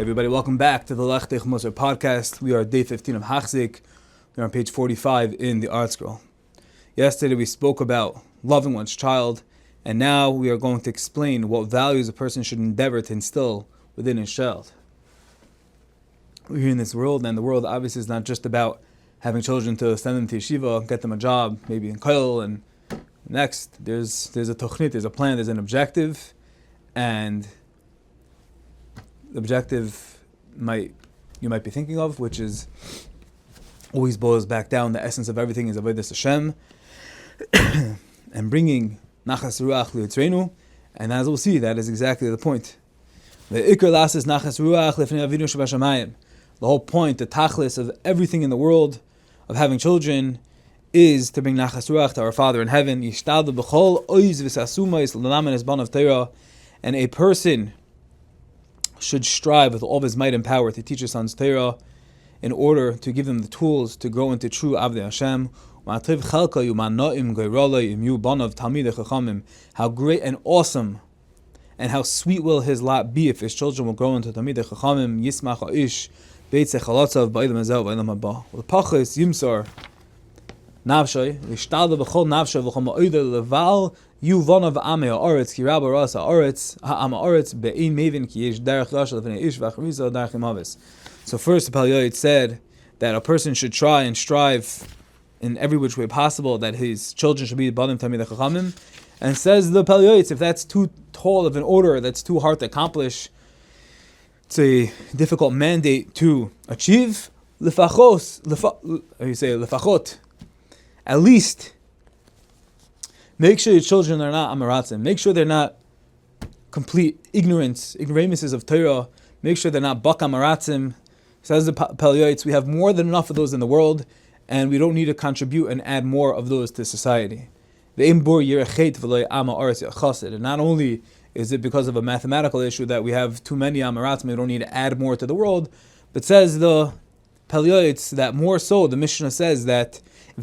Okay, everybody, welcome back to the Lechtech Musar podcast. We are day 15 of Hachzik. We're on page 45 in the Art Scroll. Yesterday we spoke about loving one's child, and now we are going to explain what values a person should endeavor to instill within his child. We're here in this world, and the world obviously is not just about having children to send them to yeshiva, get them a job, maybe in koil, and next there's a tochnit, there's a plan, there's an objective, and the objective you might be thinking of, which is always boils back down. The essence of everything is avodas Hashem and bringing nachas ruach liyitzreinu. And as we'll see, that is exactly the point. The ikar lasis nachas ruach lefnei avinu shebashamayim. The whole point, the tachlis of everything in the world, of having children, is to bring nachas ruach to our Father in heaven. Yishtadu b'chol oiz v'sasumais l'namen es ban of Torah. And a person should strive with all of his might and power to teach his sons Torah in order to give them the tools to grow into true Avdei Hashem. How great and awesome and how sweet will his lot be if his children will grow into Talmidei Chachamim. Yismach ha'ish beitzei chalatzav ba'olam hazeh v'olam haba. L'pachas yimsor nafshay l'shtadel b'chol nafshay v'chol ma'odah leval Yuvonav Ame Haaretz Ki Rabba Ras Haaretz Ha'am Haaretz Be'in Mevin Ki Yesh Derech Yashal V'nei Ish V'Achriza Derech Imavis. So first, the Pele Yoeitz said that a person should try and strive in every which way possible that his children should be Badim Talmidei Chachamim. And says the Pele Yoeitz, if that's too tall of an order, that's too hard to accomplish, it's a difficult mandate to achieve. Lefachot, at least make sure your children are not amaratzim. Make sure they're not complete ignoramuses of Torah. Make sure they're not bak amaratzim. Says the Pele Yoeitz, we have more than enough of those in the world, and we don't need to contribute and add more of those to society. And not only is it because of a mathematical issue that we have too many amaratzim, we don't need to add more to the world, but says the Pele Yoeitz that more so, the Mishnah says that a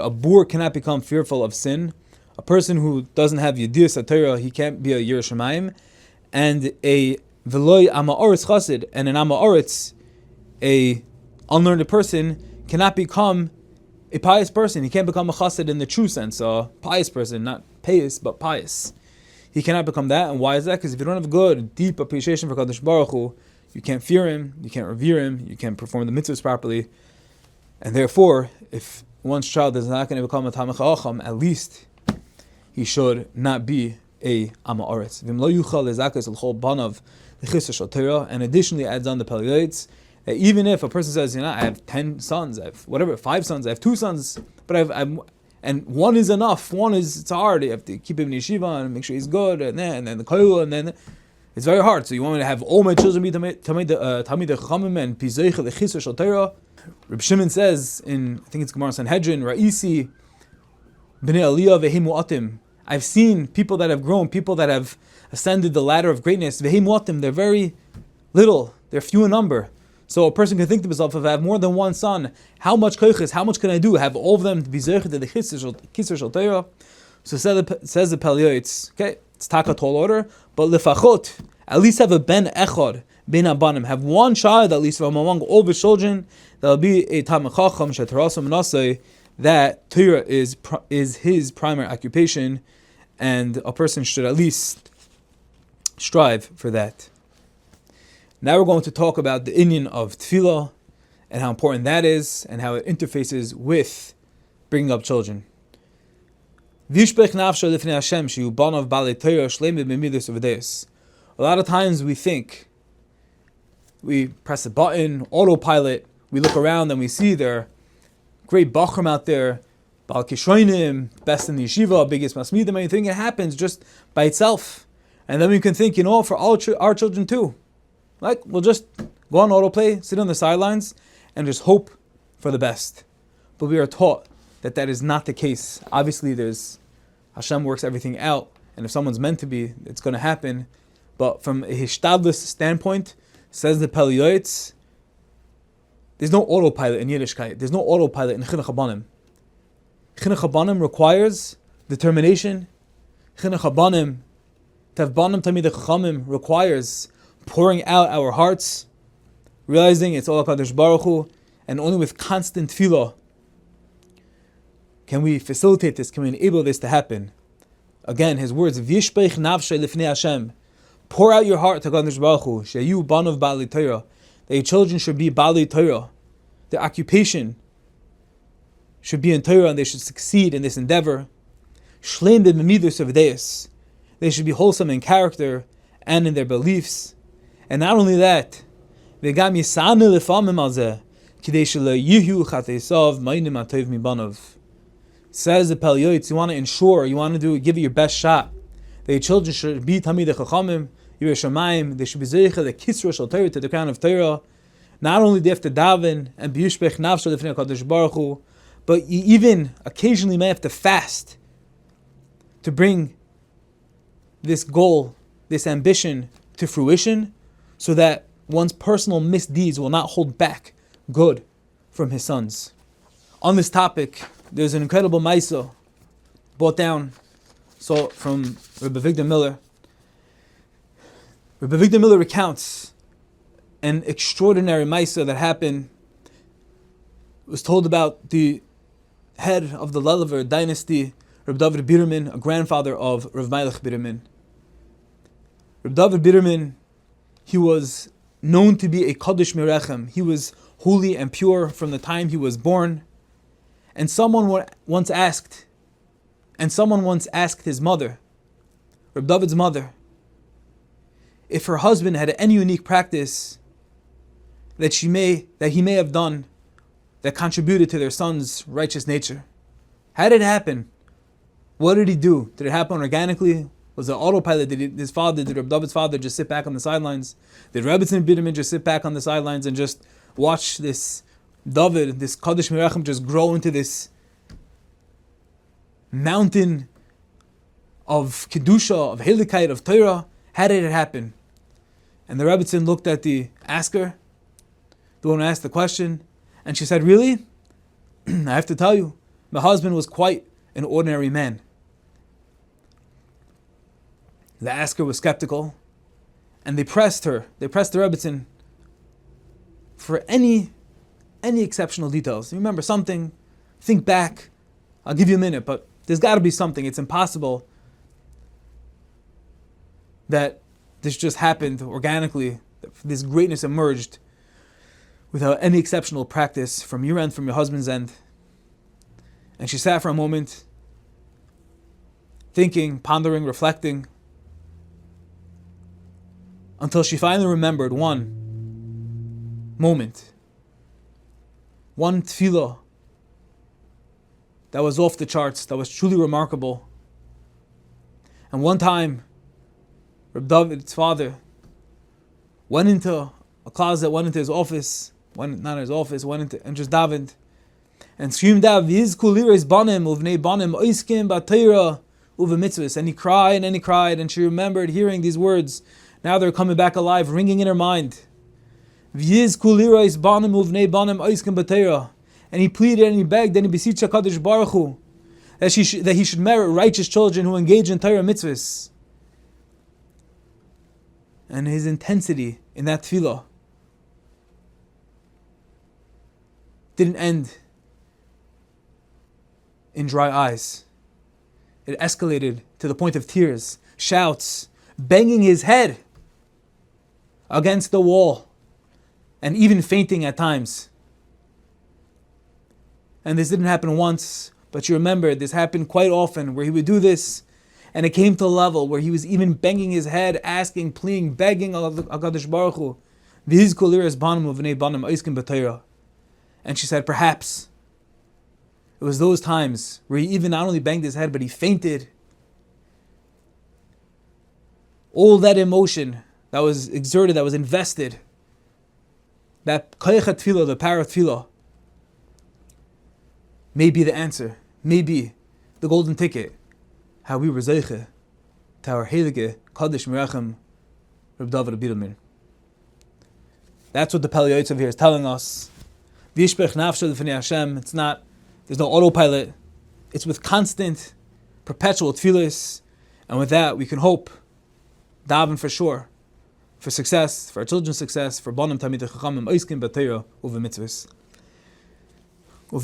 boor cannot become fearful of sin. A person who doesn't have Yediyas HaTorah, he can't be a Yireh Shamayim. And a Veloy Ama'oretz Chassid, and an Ama'oretz, a unlearned person, cannot become a pious person. He can't become a Chassid in the true sense, a pious person, not pious, but pious. He cannot become that. And why is that? Because if you don't have good, deep appreciation for Kadosh Baruch Hu, you can't fear him, you can't revere him, you can't perform the mitzvahs properly. And therefore, if one's child is not going to become a Talmid Chacham, at least he should not be a Ama'oretz. And additionally adds on the Pele Yoeitz that even if a person says, I have 10 sons, I have 5 sons, I have 2 sons, but and one is enough, it's hard, you have to keep him in yeshiva and make sure he's good, and then the koil, and then it's very hard. So you want me to have all my children be Talmidei Chachamim and Pizeicha L'Chisur Shel Torah? Reb Shimon says in, I think it's Gemara Sanhedrin, Ra'isi B'nei Aliyah V'hei Mu'atim. I've seen people that have grown, people that have ascended the ladder of greatness. V'hei Mu'atim, they're very little, they're few in number. So a person can think to himself, if I have more than one son, how much koiches, how much can I do? Have all of them to be zeicha to the Chisur Shel Torah? So says the Pele Yoeitz, okay, it's taka tall order, but lefachot, at least have a ben echad, ben abanim, have one child at least from among all the children. There'll be a Talmid Chacham shetarasam nasei, that Torah is his primary occupation, and a person should at least strive for that. Now we're going to talk about the inyan of tefillah and how important that is, and how it interfaces with bringing up children. A lot of times we think, we press a button, autopilot, we look around and we see there are great bachrim out there, Bal Kishroinim, best in the yeshiva, biggest masmidim, anything, it happens just by itself. And then we can think, for our children too. Like, we'll just go on autoplay, sit on the sidelines, and just hope for the best. But we are taught that that is not the case. Obviously, Hashem works everything out, and if someone's meant to be, it's going to happen. But from a hishtadlus standpoint, says the Pele Yoeitz, there's no autopilot in Yiddishkeit. There's no autopilot in Chinuch Habanim. Chinuch Habanim requires determination. Chinuch Habanim, Tav Banim Talmidei Chachamim, requires pouring out our hearts, realizing it's all HaKadosh Baruch Hu, and only with constant tefillah can we facilitate this, can we enable this to happen. Again, his words, V'yishpech nafshay lifnei Hashem, pour out your heart to HaKadosh Baruch Hu, she'yu banav ba'alei Torah, that your children should be ba'alei Torah, their occupation should be in Torah, and they should succeed in this endeavor. Shleim b'midus avdeis, they should be wholesome in character and in their beliefs. And not only that, v'gam yisane lefamim al zeh, kidei shelo yihu chatesav ma'inim atov mibanav. Says the Pele Yoeitz, you want to ensure, you want to give it your best shot, that your children should be Talmidei Chachamim, Yirei Shamayim, they should be Zeicha, the Kisra Shel Torah, to the crown of Torah. Not only do you have to daven and b'yishpech nafsho lifnei HaKadosh Baruch Hu, but you even occasionally may have to fast to bring this goal, this ambition to fruition, so that one's personal misdeeds will not hold back good from his sons. On this topic, there's an incredible Maisa brought down from Rabbi Victor Miller. Rabbi Victor Miller recounts an extraordinary Maisa that happened. It was told about the head of the Lulaver dynasty, Reb David Biderman, a grandfather of Rav Melech Biderman. Reb David Biderman, he was known to be a Kaddish Mirechem. He was holy and pure from the time he was born. And someone once asked his mother, Reb David's mother, if her husband had any unique practice that he may have done that contributed to their son's righteous nature. How did it happen? What did he do? Did it happen organically? Was it autopilot? Did Reb David's father just sit back on the sidelines? Did Rebbetzin Biderman just sit back on the sidelines and just watch this David, this Kaddish Mirachem, just grow into this mountain of Kedusha, of Helikite, of Torah? How did it happen? And the Rebbetzin looked at the asker, the one who asked the question, and she said, really? I have to tell you, my husband was quite an ordinary man. The asker was skeptical, and they pressed the Rebbetzin for any exceptional details. You remember something, think back, I'll give you a minute, but there's got to be something. It's impossible that this just happened organically, that this greatness emerged without any exceptional practice from your end, from your husband's end. And she sat for a moment, thinking, pondering, reflecting, until she finally remembered one moment, one tefillah that was off the charts, that was truly remarkable. And one time, Reb David's father went into a closet, went into his office, went into and just davened and screamed out, "V'yizku lireis banim uvnei banim oiskim b'Torah uv'mitzvos." And he cried and he cried, and she remembered hearing these words. Now they're coming back alive, ringing in her mind. "V'yizku lireis banim uvnei banim oiskim b'Torah." And he pleaded and he begged and he beseeched HaKadosh Baruch Hu that he should merit righteous children who engage in Torah mitzvahs. And his intensity in that tefillah didn't end in dry eyes. It escalated to the point of tears, shouts, banging his head against the wall, and even fainting at times. And this didn't happen once, but you remember this happened quite often, where he would do this, and it came to a level where he was even banging his head, asking, pleading, begging HaKadosh Baruch Hu, "V'yizku lireis banim uvnei banim oiskim b'Torah." And she said, perhaps it was those times where he even not only banged his head, but he fainted. All that emotion that was exerted, that was invested, that koyach tefillah, the power of tefillah, may be the answer, may be the golden ticket, how we were zeiche to our heilige Kaddish Mirachem Reb David Biderman. That's what the Pele Yoeitz over here is telling us. V'yishpech nafsho lifnei Hashem. There's no autopilot. It's with constant, perpetual tefillas, and with that we can hope, daven for sure, for success, for our children's success, for Banim Tamid Chachamim Oiskim B'Torah Uve Mitzvahs. A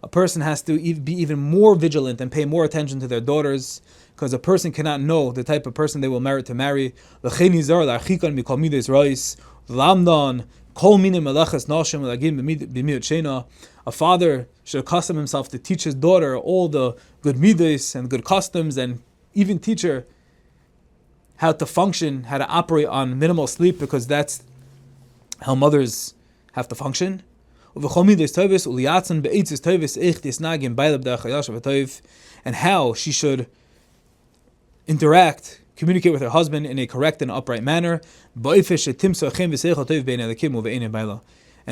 person has to be even more vigilant and pay more attention to their daughters, because a person cannot know the type of person they will merit to marry. A father should accustom himself to teach his daughter all the good midas and good customs, and even teach her how to function, how to operate on minimal sleep, because that's how mothers have to function. And how she should interact, communicate with her husband in a correct and upright manner. And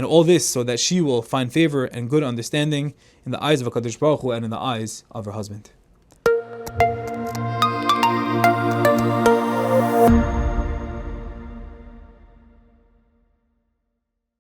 all this so that she will find favor and good understanding in the eyes of HaKadosh Baruch Hu and in the eyes of her husband.